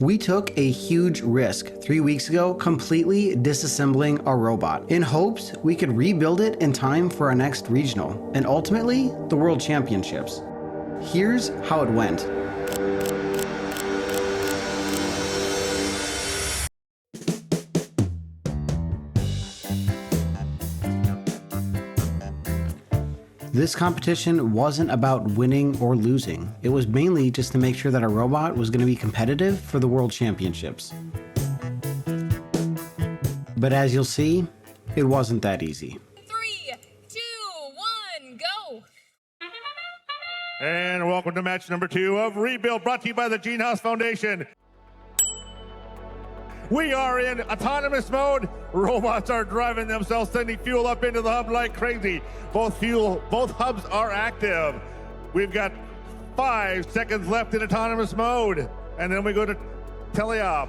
We took a huge risk 3 weeks ago, completely disassembling our robot, in hopes we could rebuild it in time for our next regional, and ultimately, the World Championships. Here's how it went. This competition wasn't about winning or losing. It was mainly just to make sure that our robot was going to be competitive for the World Championships. But as you'll see, it wasn't that easy. 3, 2, 1, go! And welcome to match number 2 of Rebuild, brought to you by the Gene House Foundation. We are in autonomous mode. Robots are driving themselves, sending fuel up into the hub like crazy. Both hubs are active. We've got 5 seconds left in autonomous mode. And then we go to teleop.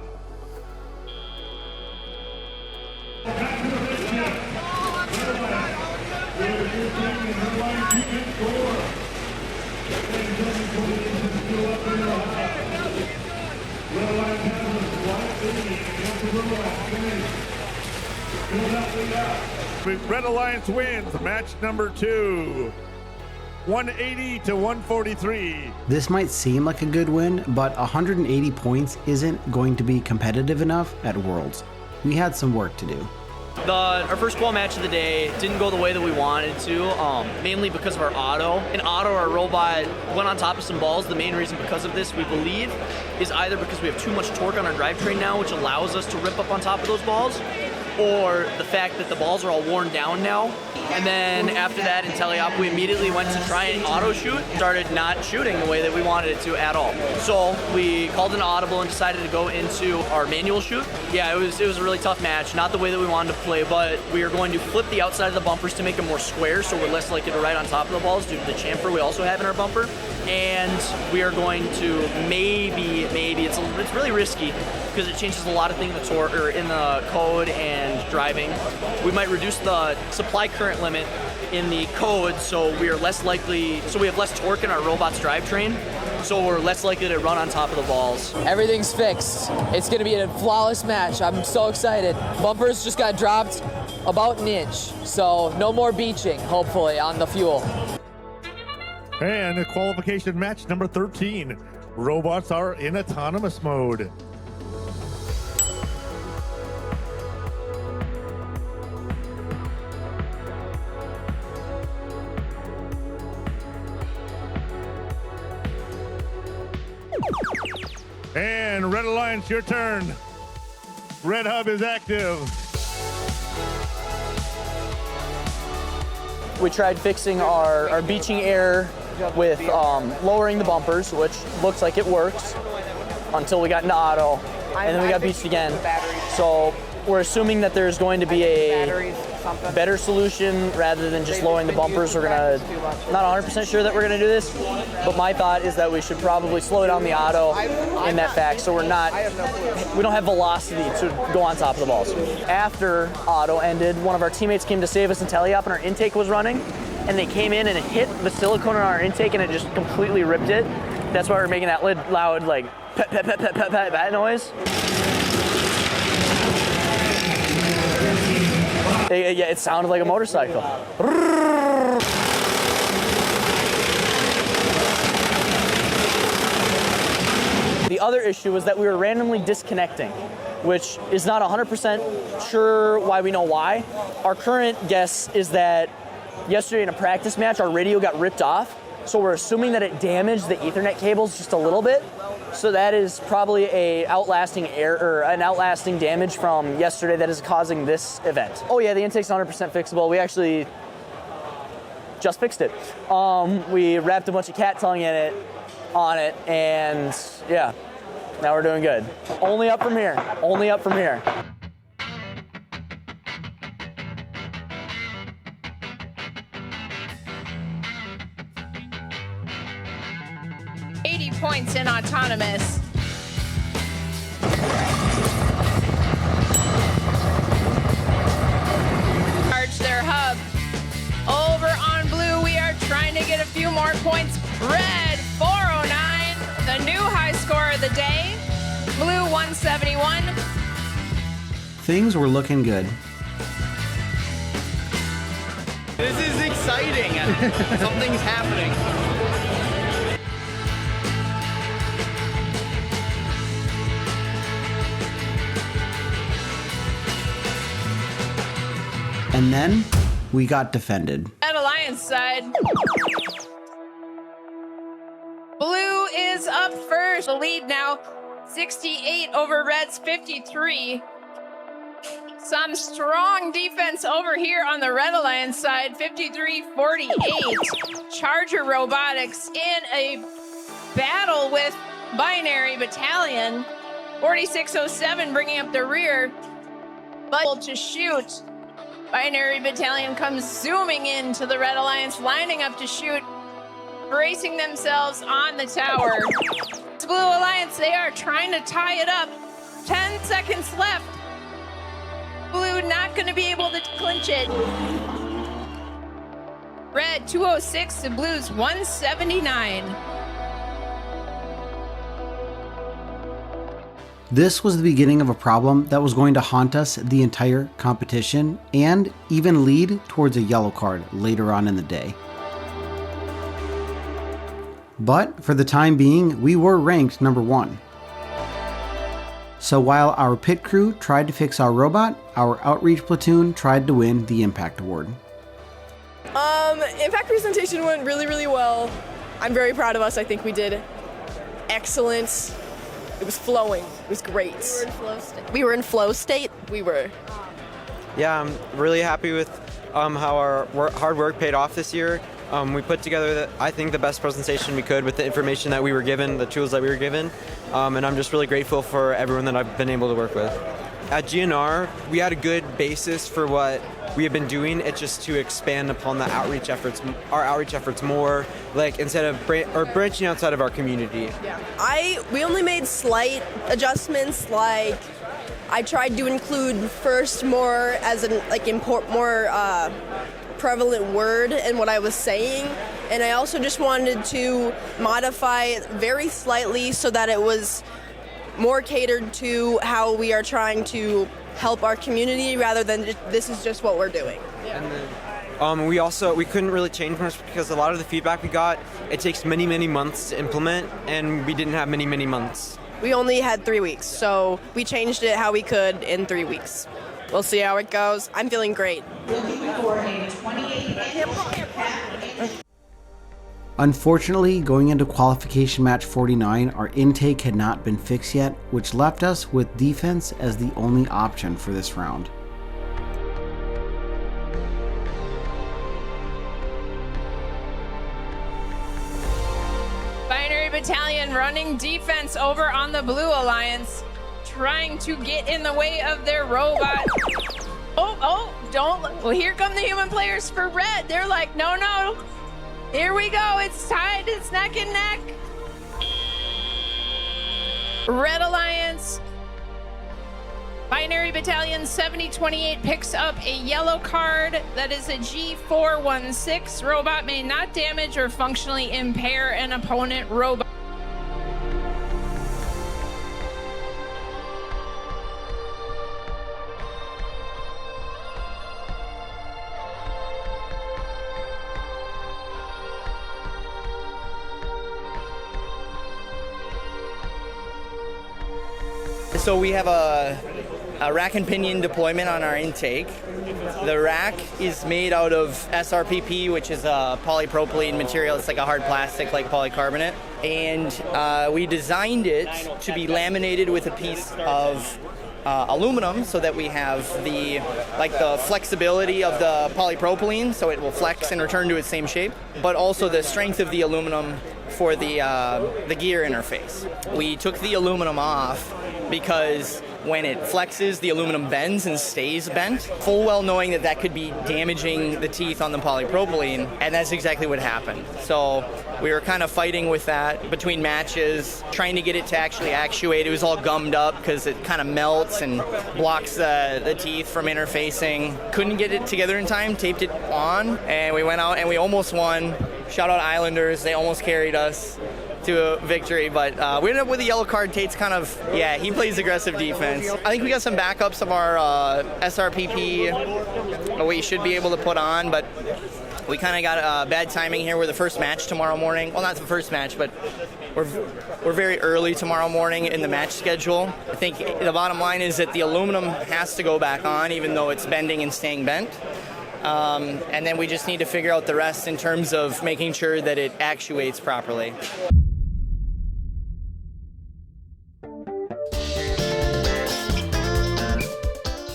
Red Alliance wins match number 2, 180 to 143. This might seem like a good win, but 180 points isn't going to be competitive enough at Worlds. We had some work to do. Our first qual match of the day didn't go the way that we wanted to, mainly because of our auto. In auto, our robot went on top of some balls. The main reason because of this, we believe, is either because we have too much torque on our drivetrain now, which allows us to rip up on top of those balls, or the fact that the balls are all worn down now. And then after that in teleop, we immediately went to try and auto shoot, started not shooting the way that we wanted it to at all. So we called an audible and decided to go into our manual shoot. Yeah, it was a really tough match, not the way that we wanted to play, but we are going to flip the outside of the bumpers to make them more square, so we're less likely to ride on top of the balls due to the chamfer we also have in our bumper. And we are going to maybe, it's really risky because it changes a lot of things in the code and driving. We might reduce the supply current limit in the code, so we are less likely, so we have less torque in our robot's drivetrain, so we're less likely to run on top of the balls. Everything's fixed. It's gonna be a flawless match. I'm so excited. Bumpers just got dropped about an inch, so no more beaching, hopefully, on the fuel. And the qualification match number 13. Robots are in autonomous mode. And Red Alliance, your turn. Red Hub is active. We tried fixing our beaching error with lowering the bumpers, which looks like it works, until we got into auto, and then we got beached again. So we're assuming that there's going to be a better solution rather than just lowering the bumpers. We're gonna, not 100% sure that we're gonna do this, but my thought is that we should probably slow down the auto in that fact, so we don't have velocity to go on top of the balls. After auto ended, one of our teammates came to save us in teleop and our intake was running, and they came in and it hit the silicone on our intake and it just completely ripped it. That's why we're making that loud like pet, pet, pet, pet, pet, pet, that noise. Yeah, it sounded like a motorcycle. The other issue was that we were randomly disconnecting, which is not 100% sure why we know why. Our current guess is that yesterday in a practice match, our radio got ripped off, so we're assuming that it damaged the Ethernet cables just a little bit. So that is probably an outlasting damage from yesterday that is causing this event. Oh yeah, the intake's 100% fixable. We actually just fixed it. We wrapped a bunch of cat tongue in it, on it, and yeah, now we're doing good. Only up from here, only up from here. Points in autonomous. Charge their hub. Over on blue, we are trying to get a few more points. Red, 409, the new high score of the day. Blue 171. Things were looking good. This is exciting. Something's happening. And then we got defended. Red Alliance side. Blue is up first. The lead now 68 over Red's 53. Some strong defense over here on the Red Alliance side, 53-48. Charger Robotics in a battle with Binary Battalion. 4607 bringing up the rear. But to shoot. Binary Battalion comes zooming into the Red Alliance, lining up to shoot, bracing themselves on the tower. Blue Alliance, they are trying to tie it up. 10 seconds left. Blue not going to be able to clinch it. Red 206 to Blue's 179. This was the beginning of a problem that was going to haunt us the entire competition and even lead towards a yellow card later on in the day. But for the time being, we were ranked number 1. So while our pit crew tried to fix our robot, our outreach platoon tried to win the Impact Award. Impact presentation went really, really well. I'm very proud of us. I think we did excellent. It was flowing. It was great. We were in flow state. We were. Yeah, I'm really happy with how our hard work paid off this year. We put together, I think, the best presentation we could with the information that we were given, the tools that we were given, and I'm just really grateful for everyone that I've been able to work with. At GNR, we had a good basis for what we have been doing. It's just to expand upon the outreach efforts, our outreach efforts more, like instead of branching outside of our community. Yeah. We only made slight adjustments, like I tried to include first more as an more prevalent word in what I was saying, and I also just wanted to modify it very slightly so that it was more catered to how we are trying to help our community rather than this is just what we're doing. Yeah. And then, we couldn't really change much because a lot of the feedback we got, it takes many, many months to implement, and we didn't have many, many months. We only had 3 weeks, so we changed it how we could in 3 weeks. We'll see how it goes. I'm feeling great. Unfortunately, going into qualification match 49, our intake had not been fixed yet, which left us with defense as the only option for this round. Binary Battalion running defense over on the Blue Alliance, trying to get in the way of their robot. Well, here come the human players for Red. They're like, no. Here we go, it's tied, it's neck and neck. Red Alliance, Binary Battalion 7028 picks up a yellow card that is a G416. Robot may not damage or functionally impair an opponent robot. So we have a rack and pinion deployment on our intake. The rack is made out of SRPP, which is a polypropylene material. It's like a hard plastic, like polycarbonate. And we designed it to be laminated with a piece of aluminum so that we have the flexibility of the polypropylene, so it will flex and return to its same shape, but also the strength of the aluminum for the gear interface. We took the aluminum off because when it flexes, the aluminum bends and stays bent, full well knowing that that could be damaging the teeth on the polypropylene, and that's exactly what happened. So we were kind of fighting with that between matches, trying to get it to actually actuate. It was all gummed up because it kind of melts and blocks the teeth from interfacing. Couldn't get it together in time, taped it on, and we went out and we almost won. Shout out Islanders, they almost carried us. to a victory, but we ended up with a yellow card. Tate's kind of, yeah, he plays aggressive defense. I think we got some backups of our SRPP we should be able to put on, but we kind of got bad timing here. We're the first match tomorrow morning. Well, not the first match, but we're very early tomorrow morning in the match schedule. I think the bottom line is that the aluminum has to go back on, even though it's bending and staying bent. And then we just need to figure out the rest in terms of making sure that it actuates properly.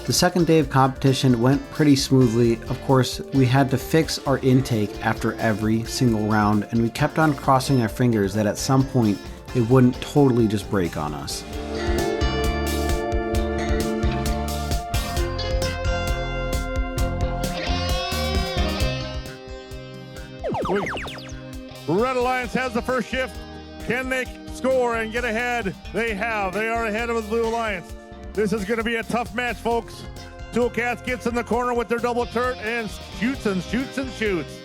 The second day of competition went pretty smoothly. Of course, we had to fix our intake after every single round, and we kept on crossing our fingers that at some point it wouldn't totally just break on us. Red Alliance has the first shift. Can they score and get ahead? They have. They are ahead of the Blue Alliance. This is going to be a tough match, folks. Toolcats gets in the corner with their double turret and shoots and shoots and shoots.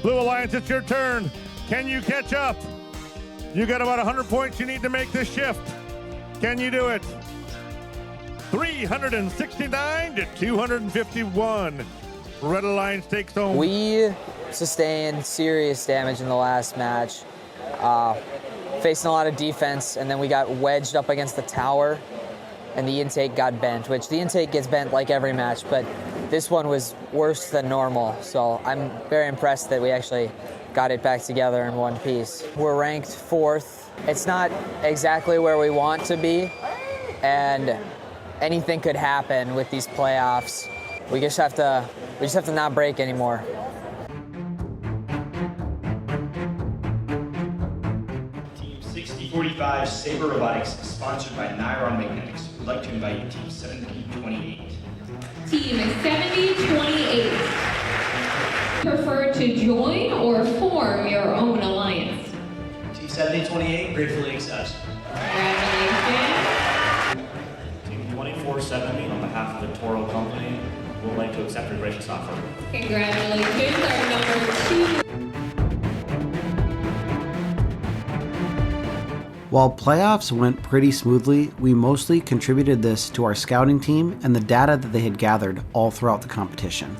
Blue Alliance, it's your turn. Can you catch up? You got about 100 points you need to make this shift. Can you do it? 369 to 251. Red Alliance takes home. We sustained serious damage in the last match, facing a lot of defense, and then we got wedged up against the tower, and the intake got bent, which the intake gets bent like every match, but this one was worse than normal, so I'm very impressed that we actually got it back together in one piece. We're ranked 4th. It's not exactly where we want to be, and anything could happen with these playoffs. We just have to not break anymore. Team 6045 Saber Robotics, sponsored by Nyron Magnetics. We'd like to invite you, Team 7028. Team 7028. Prefer to join or form your own alliance? Team 7028 gratefully accepts. Congratulations. Team 2470, on behalf of the Toro Company, would like to accept your gracious offer. Congratulations, our number 2. While playoffs went pretty smoothly, we mostly contributed this to our scouting team and the data that they had gathered all throughout the competition.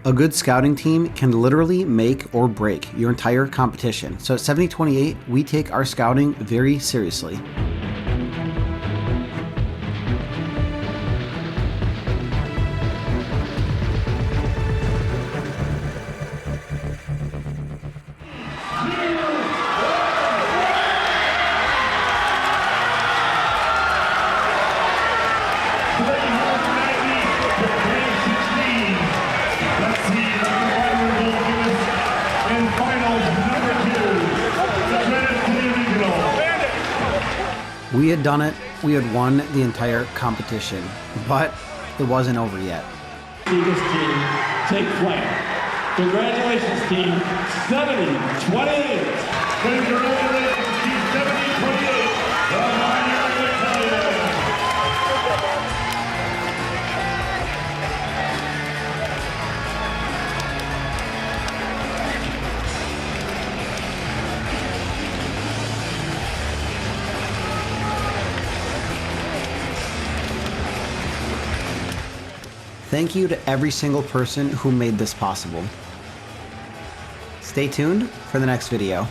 A good scouting team can literally make or break your entire competition. So at 7028, we take our scouting very seriously. We had done it, we had won the entire competition, but it wasn't over yet. See this team take flight. Congratulations, team 7028. Congratulations, Team 7028. The Binary Battalion. Thank you to every single person who made this possible. Stay tuned for the next video.